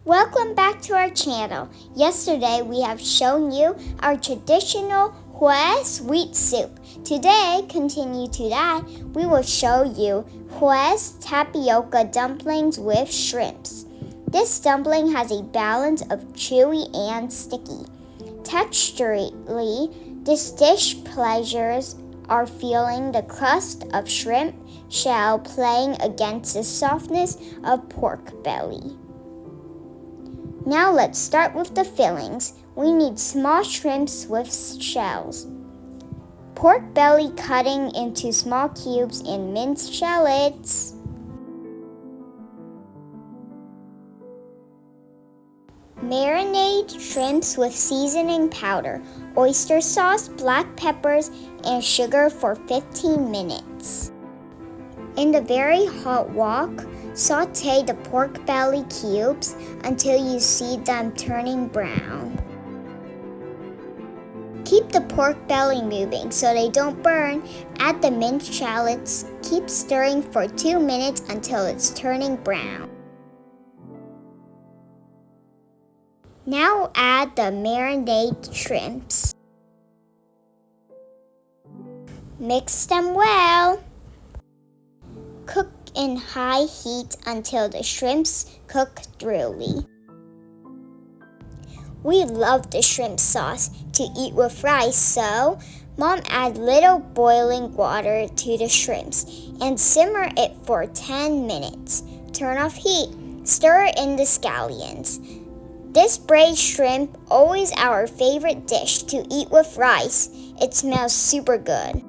Welcome back to our channel. Yesterday we have shown you our traditional Hue sweet soup. Today, continue to that, we will show you Hue's Tapioca Dumplings with shrimps. This dumpling has a balance of chewy and sticky. Texturally, this dish pleasures are feeling the crust of shrimp shell playing against the softness of pork belly. Now let's start with the fillings. We need small shrimps with shells, pork belly cutting into small cubes, and minced shallots. Marinate shrimps with seasoning powder, oyster sauce, black peppers, and sugar for 15 minutes. In the very hot wok, saute the pork belly cubes until you see them turning brown. Keep the pork belly moving so they don't burn. Add the minced shallots. Keep stirring for 2 minutes until it's turning brown. Now add the marinated shrimps. Mix them well. Cook in high heat until the shrimps cook thoroughly. We love the shrimp sauce to eat with rice, so Mom add little boiling water to the shrimps and simmer it for 10 minutes. Turn off heat. Stir in the scallions. This braised shrimp, always our favorite dish to eat with rice. It smells super good.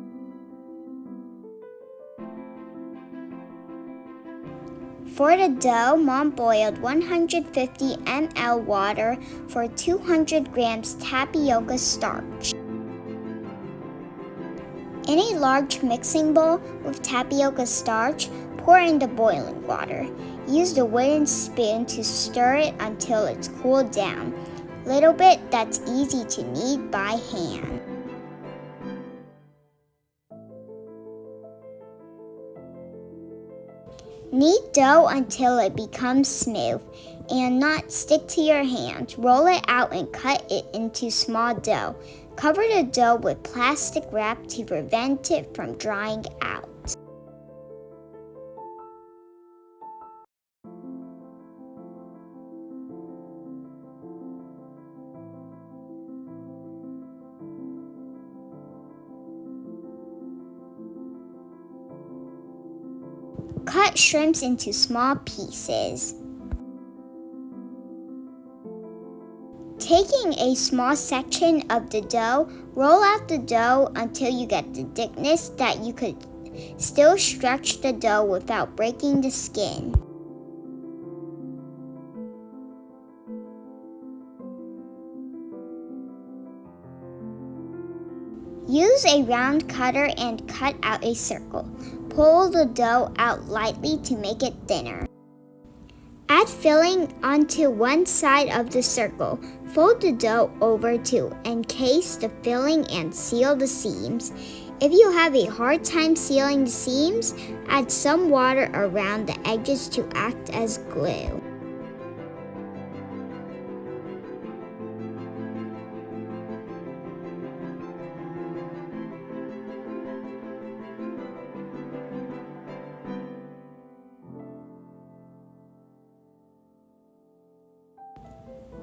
For the dough, Mom boiled 150 ml water for 200 grams tapioca starch. In a large mixing bowl with tapioca starch, pour in the boiling water. Use the wooden spoon to stir it until it's cooled down. Little bit that's easy to knead by hand. Knead dough until it becomes smooth and not stick to your hand. Roll it out and cut it into small dough. Cover the dough with plastic wrap to prevent it from drying out. Cut shrimps into small pieces. Taking a small section of the dough, roll out the dough until you get the thickness that you could still stretch the dough without breaking the skin. Use a round cutter and cut out a circle. Pull the dough out lightly to make it thinner. Add filling onto one side of the circle. Fold the dough over to encase the filling and seal the seams. If you have a hard time sealing the seams, add some water around the edges to act as glue.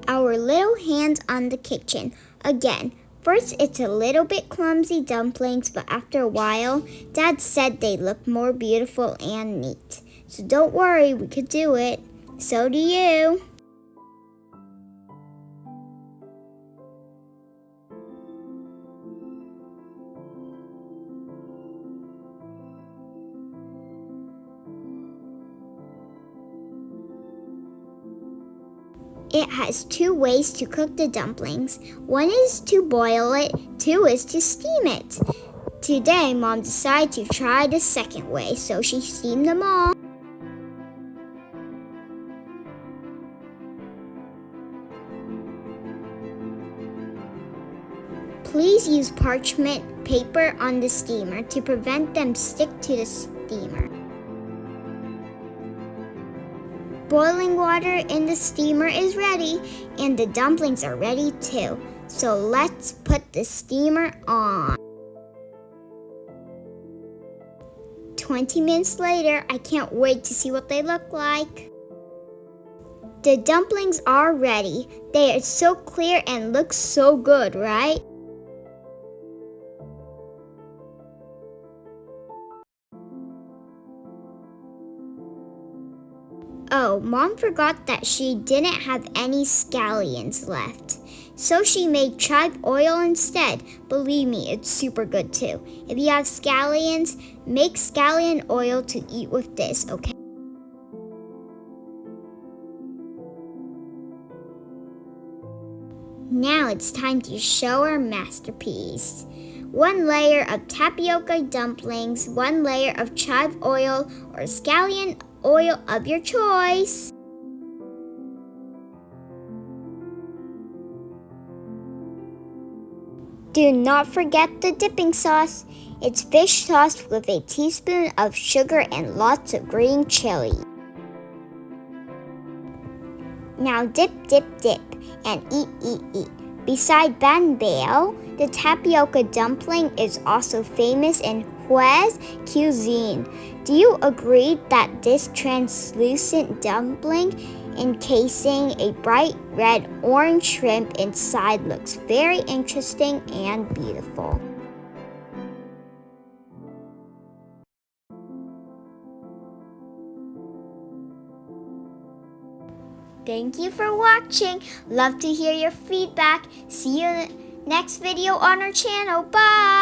Our little hands on the kitchen. Again, first it's a little bit clumsy dumplings, but after a while, Dad said they look more beautiful and neat. So don't worry, we could do it. So do you. It has 2 ways to cook the dumplings. 1 is to boil it, 2 is to steam it. Today, Mom decided to try the second way, so she steamed them all. Please use parchment paper on the steamer to prevent them stick to the steamer. Boiling water in the steamer is ready, and the dumplings are ready too. So let's put the steamer on. 20 minutes later, I can't wait to see what they look like. The dumplings are ready. They are so clear and look so good, right? Oh, Mom forgot that she didn't have any scallions left. So she made chive oil instead. Believe me, it's super good too. If you have scallions, make scallion oil to eat with this, okay? Now it's time to show our masterpiece. 1 layer of tapioca dumplings, 1 layer of chive oil or scallion oil of your choice. Do not forget the dipping sauce. It's fish sauce with a teaspoon of sugar and lots of green chili. Now dip, dip, dip, and eat, eat, eat. Beside banbao, the tapioca dumpling is also famous in Hua's cuisine. Do you agree that this translucent dumpling encasing a bright red orange shrimp inside looks very interesting and beautiful? Thank you for watching. Love to hear your feedback. See you in the next video on our channel. Bye!